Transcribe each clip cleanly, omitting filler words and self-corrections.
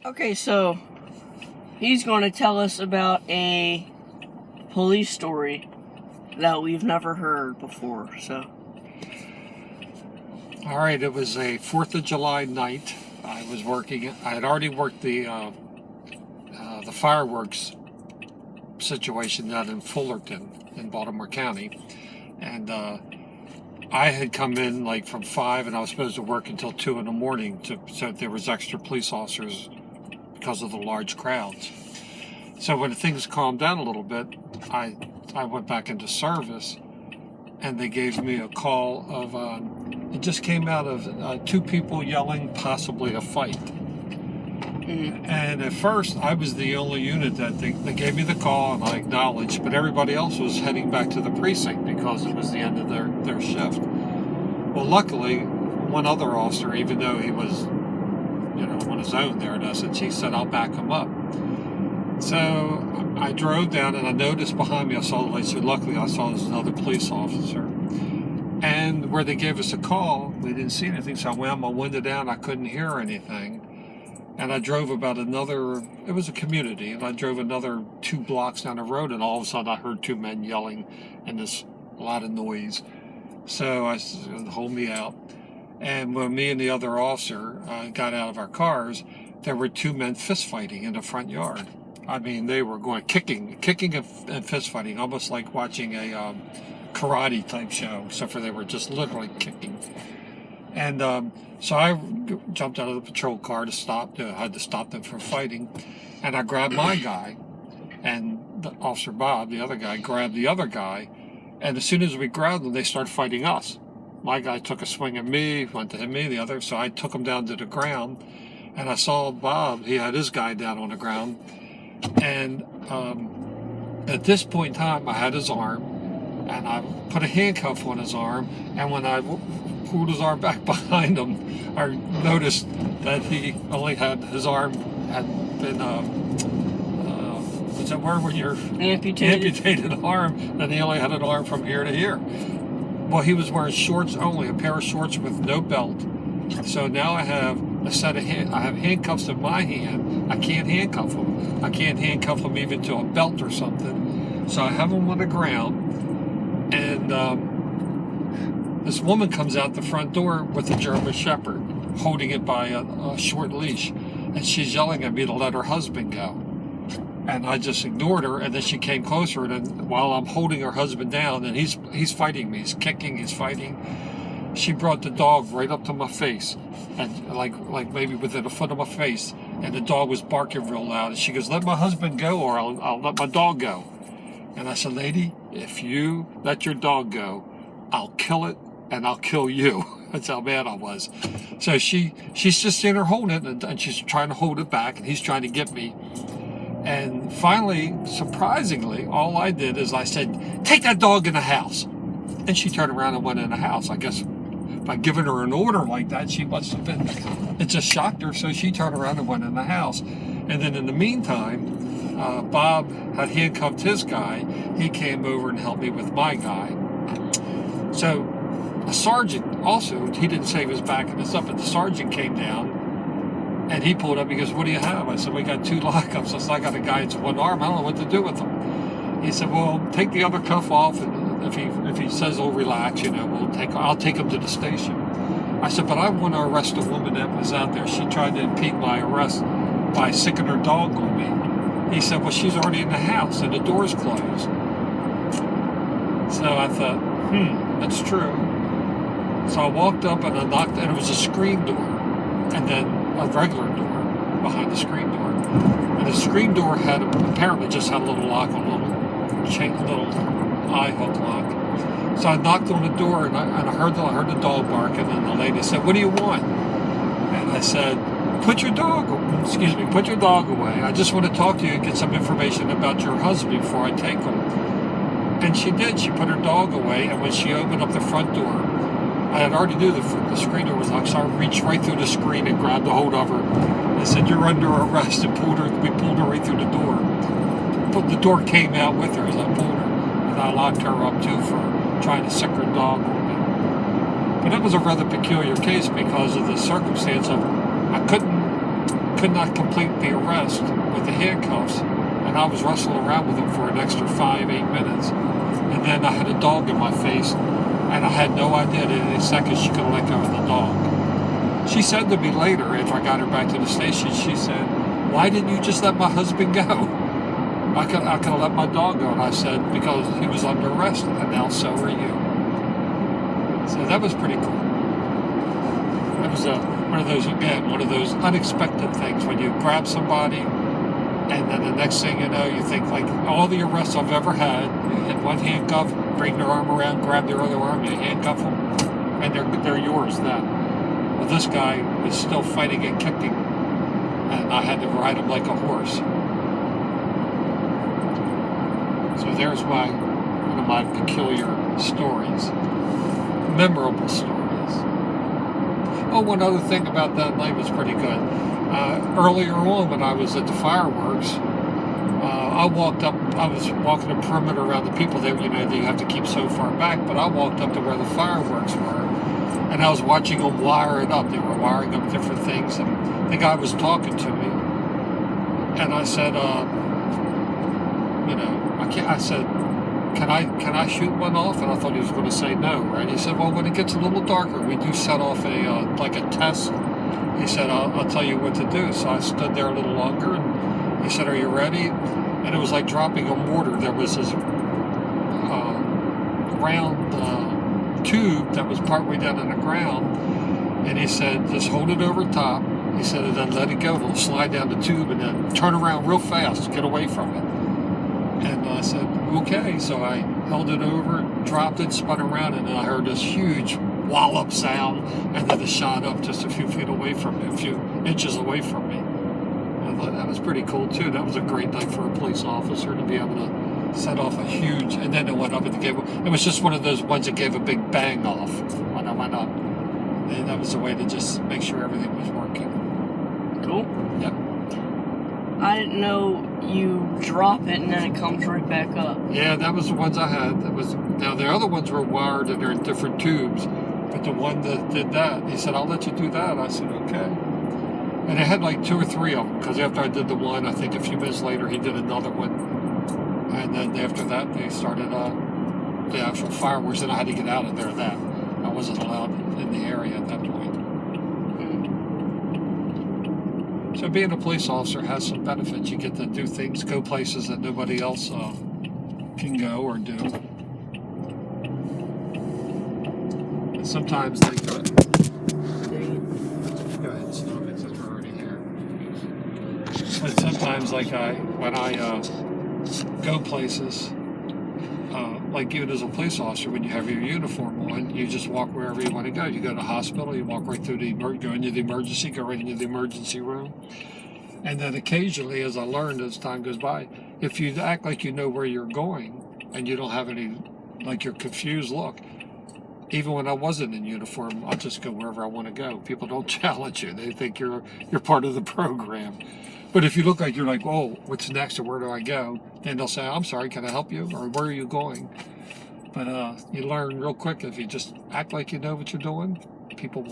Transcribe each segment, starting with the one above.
Okay, so he's going to tell us about a police story that we've never heard before. So, all right, it was a 4th of July night. I was working. I had already worked the fireworks situation down in Fullerton in Baltimore County, and I had come in like from 5, and I was supposed to work until 2 in the morning. So there was extra police officers because of the large crowds. So when things calmed down a little bit, I went back into service, and they gave me a call of it just came out of 2 people yelling, possibly a fight. And at first, I was the only unit that they gave me the call, and I acknowledged, but everybody else was heading back to the precinct because it was the end of their shift. Well, luckily, one other officer, even though he was, on his own there in essence, he said, I'll back him up. So I drove down, and I noticed behind me, I saw the lights. So luckily, I saw there's another police officer. And where they gave us a call, we didn't see anything, so I wound my window down. I couldn't hear anything. And I drove about it was a community, and I drove another 2 blocks down the road, and all of a sudden I heard 2 men yelling and a lot of noise. So I said, hold me out. And when me and the other officer got out of our cars, there were 2 men fist fighting in the front yard. I mean, they were going kicking and fist fighting, almost like watching a karate type show, except for they were just literally kicking. And so I jumped out of the patrol car to stop. I had to stop them from fighting. And I grabbed my guy. And Officer Bob, the other guy, grabbed the other guy. And as soon as we grabbed them, they started fighting us. My guy took a swing at me, went to hit me, the other. So I took him down to the ground. And I saw Bob, he had his guy down on the ground. And at this point in time, I had his arm. And I put a handcuff on his arm. And when I pulled his arm back behind him, I noticed that he only had his arm had been what's that word when you're amputated arm, and he only had an arm from here to here. Well, he was wearing shorts only, a pair of shorts with no belt. So now I have I have handcuffs in my hand. I can't handcuff him. I can't handcuff him even to a belt or something. So I have him on the ground, and this woman comes out the front door with a German Shepherd, holding it by a short leash, and she's yelling at me to let her husband go. And I just ignored her, and then she came closer, and then while I'm holding her husband down, and he's fighting me, he's kicking, he's fighting, she brought the dog right up to my face, and like maybe within a foot of my face, and the dog was barking real loud, and she goes, let my husband go, or I'll let my dog go. And I said, lady, if you let your dog go, I'll kill it, and I'll kill you. That's how mad I was. So she's just sitting there holding it, and she's trying to hold it back, and he's trying to get me. And finally, surprisingly, all I did is I said, take that dog in the house. And she turned around and went in the house. I guess by giving her an order like that, she must have been, it just shocked her. So she turned around and went in the house. And then in the meantime, Bob had handcuffed his guy. He came over and helped me with my guy. So a sergeant also, he didn't say he was backing us up, but the sergeant came down and he pulled up. He goes, what do you have? I said, we got 2 lockups. I said, I got a guy that's 1 arm. I don't know what to do with him. He said, well, take the other cuff off, and if he says he'll relax, I'll take him to the station. I said, but I want to arrest a woman that was out there. She tried to impede my arrest by sicking her dog on me. He said, well, she's already in the house and the door's closed. So I thought, that's true. So I walked up and I knocked, and it was a screen door, and then a regular door behind the screen door. And the screen door apparently just had a little lock, a little eye hook lock. So I knocked on the door, and I heard the dog bark, and then the lady said, what do you want? And I said, put your dog away. I just want to talk to you and get some information about your husband before I take him. And she did. She put her dog away, and when she opened up the front door, I had already knew the screen door was locked, so I reached right through the screen and grabbed a hold of her. I said, you're under arrest, and we pulled her right through the door. But the door came out with her as I pulled her, and I locked her up too for trying to sick her dog on me. But it was a rather peculiar case because of the circumstance of I couldn't could not complete the arrest with the handcuffs, and I was wrestling around with him for an extra 5-8 minutes. And then I had a dog in my face, and I had no idea that in any second she could let go of the dog. She said to me later, after I got her back to the station, she said, "Why didn't you just let my husband go? I could have let my dog go." And I said, "Because he was under arrest, and now so are you." So that was pretty cool. It was one of those unexpected things when you grab somebody, and then the next thing you know, you think like all the arrests I've ever had, you hit one handcuff, bring their arm around, grab their other arm, you handcuff them, and they're yours then. Well, this guy is still fighting and kicking, and I had to ride him like a horse. So there's one of my peculiar stories, memorable stories. Oh, one other thing about that night was pretty good. Earlier on, when I was at the fireworks, I was walking a perimeter around the people there, you have to keep so far back, but I walked up to where the fireworks were, and I was watching them wire it up. They were wiring up different things, and the guy was talking to me, and I said, I said, can I shoot one off? And I thought he was going to say no, right? He said, well, when it gets a little darker, we do set off a test. He said, I'll tell you what to do. So I stood there a little longer, and he said, are you ready? And it was like dropping a mortar. There was this round tube that was partway down in the ground, and he said, just hold it over top. He said, and then let it go. It'll slide down the tube, and then turn around real fast, get away from it. And I said, okay. So I held it over, dropped it, spun around, and then I heard this huge wallop sound, and then it shot up just a few feet away from me, a few inches away from me. I thought that was pretty cool, too. That was a great night for a police officer to be able to set off a huge, and then it went up and it was just one of those ones that gave a big bang off when I went up. And that was a way to just make sure everything was working. Cool. Yep. I didn't know you drop it and then it comes right back up. Yeah, that was the ones I had. Now the other ones were wired and they're in different tubes, but the one that did that, he said, I'll let you do that. I said, okay. And I had like 2 or 3 of them, because after I did the one, I think a few minutes later he did another one, and then after that they started the actual fireworks, and I had to get out of there. That I wasn't allowed in the area at that point. So being a police officer has some benefits. You get to do things, go places that nobody else can go or do. And sometimes they go ahead, stop it since we're already here. But sometimes, when I go places, like even as a police officer, when you have your uniform on, you just walk wherever you want to go. You go to the hospital, you walk right through go into the emergency, go right into the emergency room. And then occasionally, as I learned as time goes by, if you act like you know where you're going and you don't have any, like you're confused look, even when I wasn't in uniform, I'll just go wherever I want to go. People don't challenge you. They think you're part of the program. But if you look like you're like, oh, what's next or where do I go? Then they'll say, I'm sorry, can I help you? Or where are you going? But you learn real quick, if you just act like you know what you're doing, people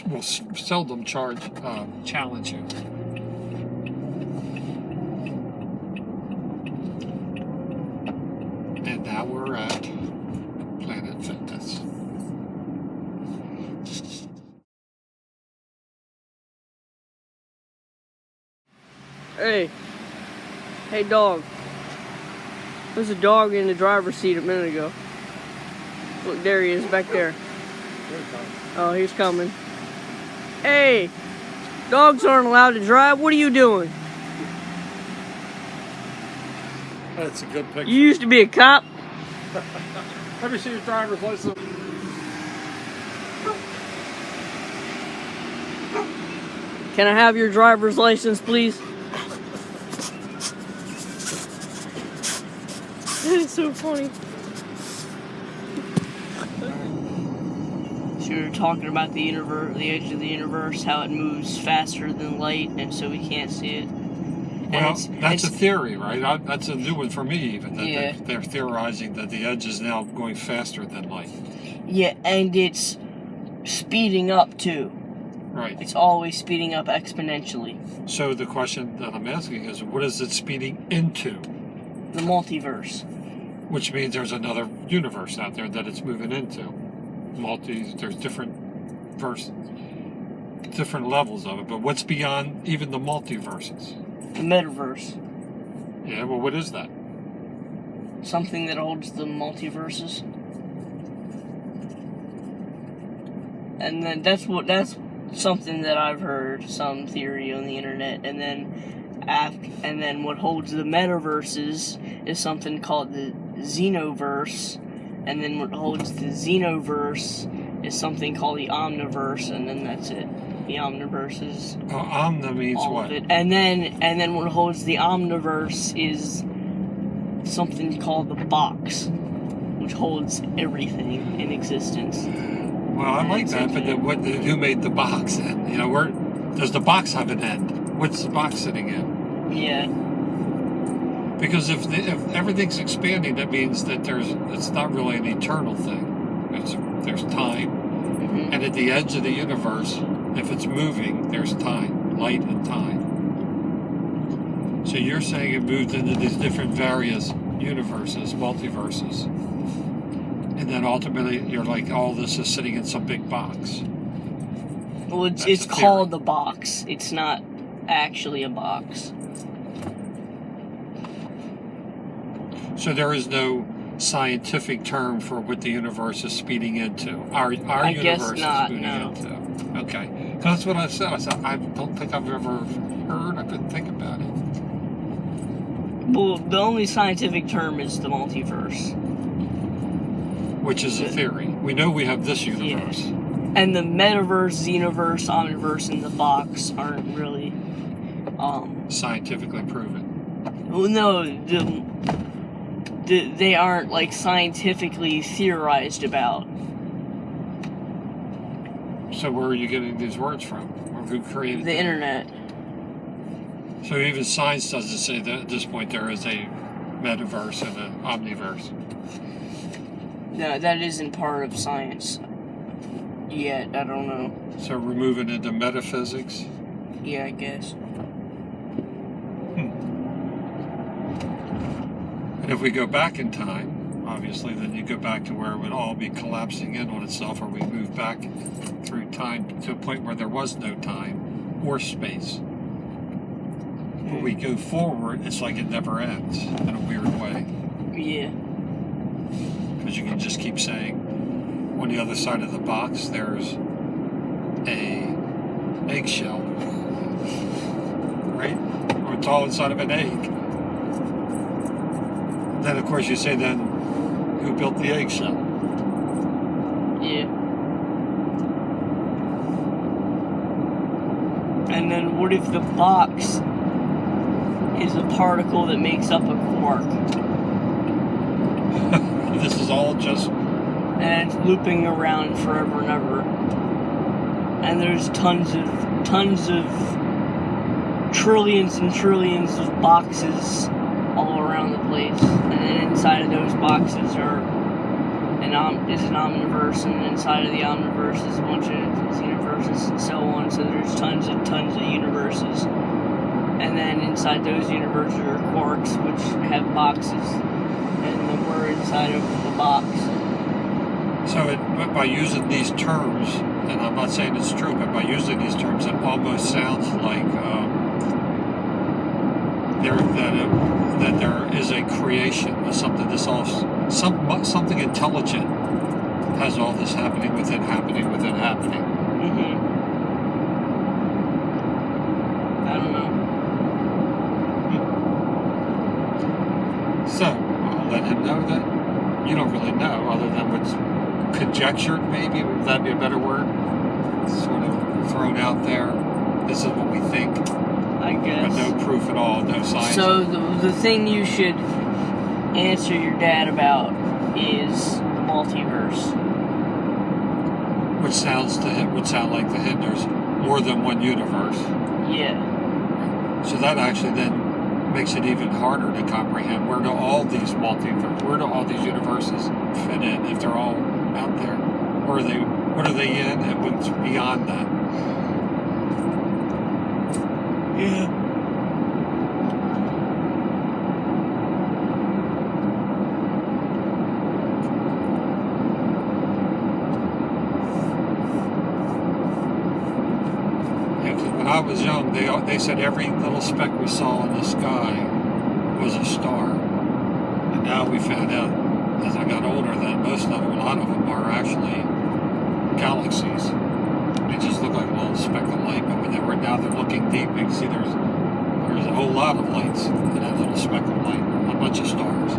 will seldom challenge you. And now we're at Planet Fitness. Hey dog. There's a dog in the driver's seat a minute ago. Look, there he is back there. Oh, he's coming. Hey, dogs aren't allowed to drive. What are you doing? That's a good picture. You used to be a cop. Let me see your driver's license. Can I have your driver's license, please? That is so funny. So we were talking about the universe, the edge of the universe, how it moves faster than light, and so we can't see it. Well, that's a theory, right? That's a new one for me, even. That Yeah. they're theorizing that the edge is now going faster than light. Yeah, and it's speeding up too. Right. It's always speeding up exponentially. So the question that I'm asking is, what is it speeding into? The multiverse. Which means there's another universe out there that it's moving into. There's different levels of it, but what's beyond even the multiverses? The metaverse. Yeah, well, what is that? Something that holds the multiverses. And then that's something that I've heard, some theory on the internet, and then what holds the metaverses is something called the Xenoverse, and then what holds the Xenoverse is something called the Omniverse, and then that's it. The Omniverse is Omni means all what? of it. And then what holds the Omniverse is something called the box, which holds everything in existence. Well, I like that, but then who made the box? You know, where does the box have an end? What's the box sitting in? Yeah. Because if everything's expanding, that means that it's not really an eternal thing. There's time, and at the edge of the universe, if it's moving, there's time, light and time. So you're saying it moved into these different various universes, multiverses. And then ultimately, you're like, all this is sitting in some big box. Well, it's called the box. It's not actually a box. So there is no scientific term for what the universe is speeding into. Our universe is speeding into. Okay. That's what I said. I don't think I've ever heard. I couldn't think about it. Well, the only scientific term is the multiverse. Which is a theory. We know we have this universe. Yeah. And the metaverse, Xenoverse, Omniverse, and the box aren't really scientifically proven. Well, no, they aren't like scientifically theorized about. So where are you getting these words from? Or who created the internet? So even science doesn't say that at this point there is a metaverse and an omniverse. No, that isn't part of science yet. I don't know. So we're moving into metaphysics? Yeah, I guess. And if we go back in time, obviously, then you go back to where it would all be collapsing in on itself, or we move back through time to a point where there was no time or space. When we go forward, it's like it never ends in a weird way. Yeah. Because you can just keep saying, on the other side of the box, there's a eggshell, right? Or it's all inside of an egg. Then, of course, you say, then, who built the eggshell? Yeah. And then what if the box is a particle that makes up a quark? This is all just... And it's looping around forever and ever. And there's tons of trillions and trillions of boxes all around the place. And then inside of those boxes is an omniverse, and inside of the omniverse is a bunch of universes and so on. So there's tons of universes. And then inside those universes are quarks, which have boxes. And then we're inside of the box. So by using these terms, and I'm not saying it's true, but by using these terms, it almost sounds like that there is a creation of something. Something intelligent has all this happening within happening. Mm-hmm. I don't know. So I'll let him know that you don't really know, other than what's conjectured, maybe. Would that be a better word? Sort of thrown out there. This is what we think. I guess. But no proof at all, no science. So the thing you should answer your dad about is the multiverse. Which would sound like to him there's more than one universe. Yeah. So that actually then makes it even harder to comprehend. Where do all these universes fit in if they're all out there? What are they in, and what's beyond that? Yeah. When I was young, they said every little speck we saw in the sky was a star. And now we found out, as I got older, that most of them, a lot of them, are actually galaxies. They just look like a little speck of light, but when now they're looking deep, you can see there's a whole lot of lights in that little speck of light, a bunch of stars.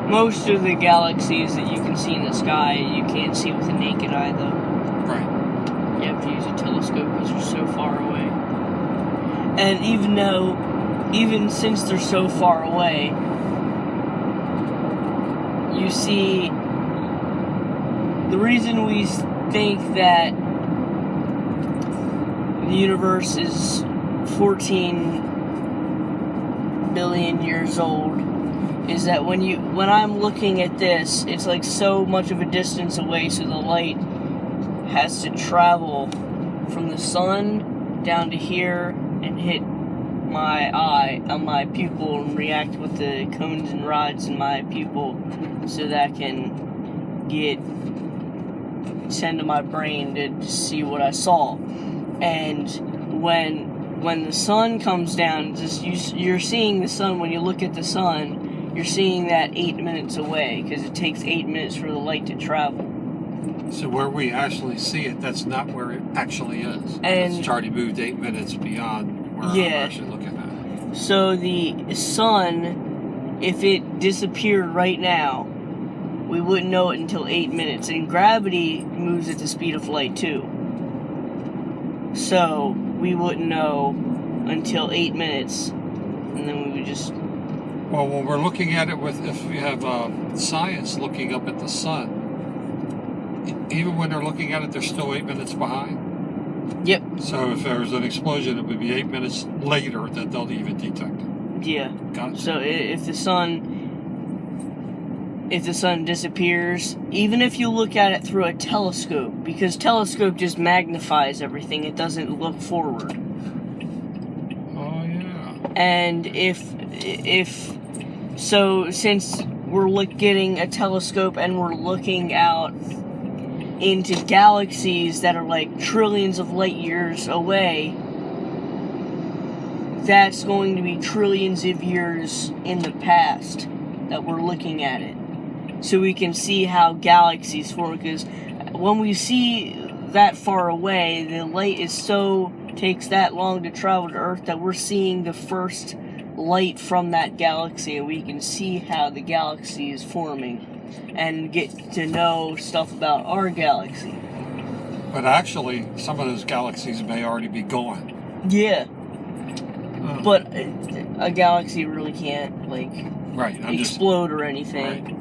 Most of the galaxies that you can see in the sky, you can't see with the naked eye, though. Right. You have to use a telescope because they're so far away. And even since they're so far away, you see, the reason we think that the universe is 14 billion years old is that when I'm looking at this, it's like so much of a distance away, so the light has to travel from the sun down to here and hit my eye on my pupil and react with the cones and rods in my pupil so that can send to my brain to see what I saw. And when the sun comes down, you're seeing the sun. When you look at the sun, you're seeing that 8 minutes away because it takes 8 minutes for the light to travel. So where we actually see it, that's not where it actually is. And it's already moved 8 minutes beyond where I'm actually looking at it. So the sun, if it disappeared right now, we wouldn't know it until 8 minutes. And gravity moves at the speed of light too. So we wouldn't know until 8 minutes, and then we would just... Well, when we're looking at it if we have science looking up at the sun, even when they're looking at it, they're still 8 minutes behind. Yep. So if there's an explosion, it would be 8 minutes later that they'll even detect it. Yeah. Gotcha. So if the sun disappears, even if you look at it through a telescope, because telescope just magnifies everything, it doesn't look forward. Oh yeah. And since we're getting a telescope and we're looking out into galaxies that are like trillions of light years away, that's going to be trillions of years in the past that we're looking at it. So we can see how galaxies form, because when we see that far away, the light takes that long to travel to Earth that we're seeing the first light from that galaxy, and we can see how the galaxy is forming and get to know stuff about our galaxy. But actually, some of those galaxies may already be gone. Yeah. But a galaxy really can't, explode or anything. Right.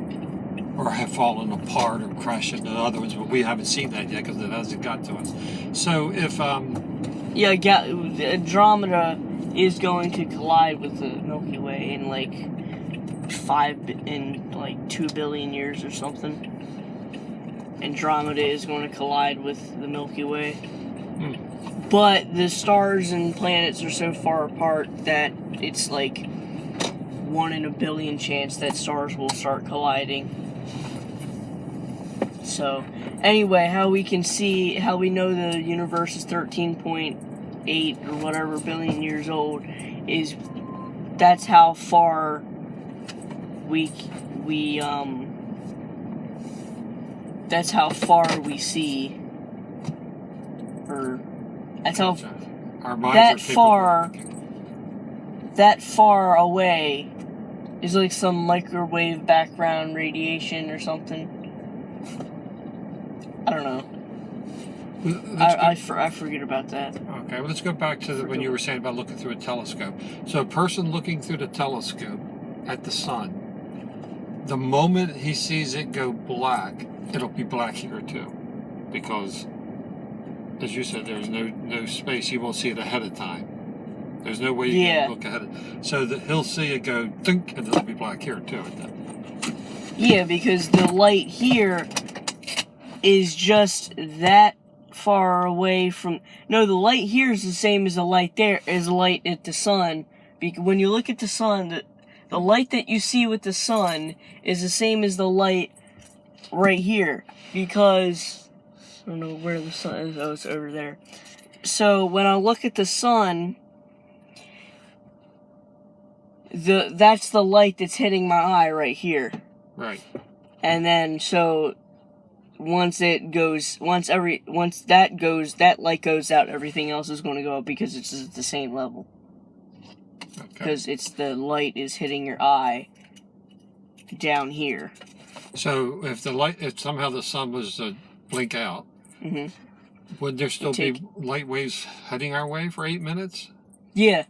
Or have fallen apart or crashed into other ones, but we haven't seen that yet because it hasn't got to us. So if... Andromeda is going to collide with the Milky Way in 2 billion years or something. Andromeda is going to collide with the Milky Way. But the stars and planets are so far apart that it's 1 in a billion chance that stars will start colliding. So, anyway, how we know the universe is 13.8 or whatever billion years old is that's how far that's how far we see, or that's how our minds that far away is like some microwave background radiation or something. I don't know. I forget about that. Okay, well, let's go back to when you were saying about looking through a telescope. So a person looking through the telescope at the sun, the moment he sees it go black, it'll be black here too. Because, as you said, there's no space. You won't see it ahead of time. There's no way you can look ahead. So that he'll see it go dunk, and it'll be black here too. Yeah, because the light here is just that far away from... No, the light here is the same as the light there, as the light at the sun. Because when you look at the sun, the light that you see with the sun is the same as the light right here. Because... I don't know where the sun is. Oh, it's over there. So, when I look at the sun... That's the light that's hitting my eye right here. Right. And then, so... Once that light goes out, everything else is going to go up because it's at the same level. Because the light is hitting your eye down here. So if somehow the sun was to blink out, would there still be light waves heading our way for 8 minutes? Yeah.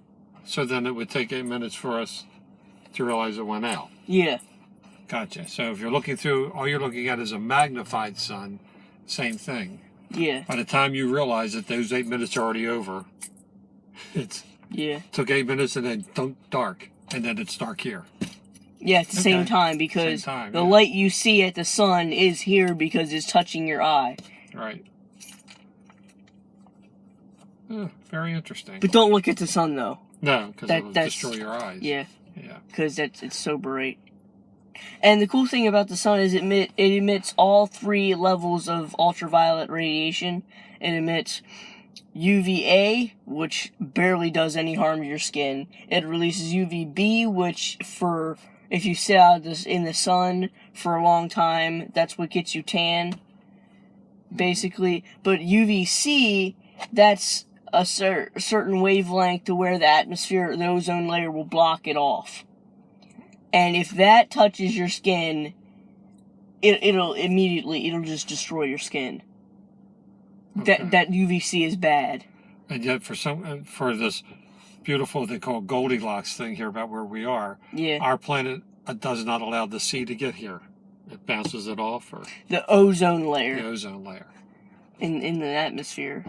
So then it would take 8 minutes for us to realize it went out. Yeah. Gotcha. So if you're looking through, all you're looking at is a magnified sun, same thing. Yeah. By the time you realize that those 8 minutes are already over, took 8 minutes and then dark, and then it's dark here. Yeah, at the same time, because the light you see at the sun is here because it's touching your eye. Right. Very interesting. But don't look at the sun, though. No, because it'll destroy your eyes. Yeah. Yeah. Because it's so bright. And the cool thing about the sun is it emits all 3 levels of ultraviolet radiation. It emits UVA, which barely does any harm to your skin. It releases UVB, which if you sit out in the sun for a long time, that's what gets you tan, basically. But UVC, that's a certain wavelength to where the ozone layer will block it off. And if that touches your skin, it'll just destroy your skin. Okay. That UVC is bad. And yet for this beautiful, they call Goldilocks thing here about where we are, our planet does not allow the C to get here. It bounces it off. Or the ozone layer. The ozone layer. In the atmosphere.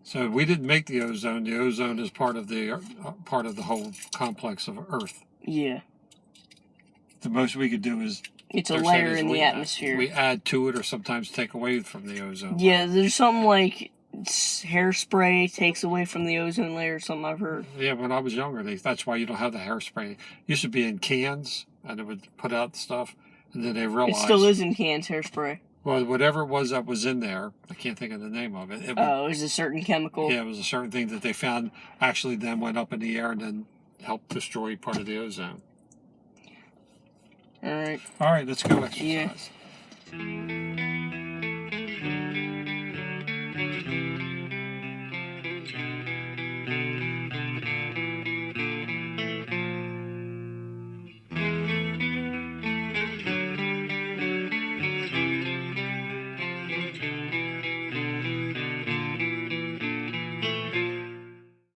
So we didn't make the ozone. The ozone is part of the whole complex of Earth. Yeah. The most we could do is... It's a layer in the atmosphere. We add to it or sometimes take away from the ozone. Yeah, there's something like hairspray takes away from the ozone layer, something I've heard. Yeah, when I was younger, that's why you don't have the hairspray. It used to be in cans, and it would put out stuff, and then they realized... It still is in cans, hairspray. Well, whatever it was that was in there, I can't think of the name of it. It was a certain chemical. Yeah, it was a certain thing that they found actually then went up in the air and then helped destroy part of the ozone. All right. All right, let's go exercise. Yeah.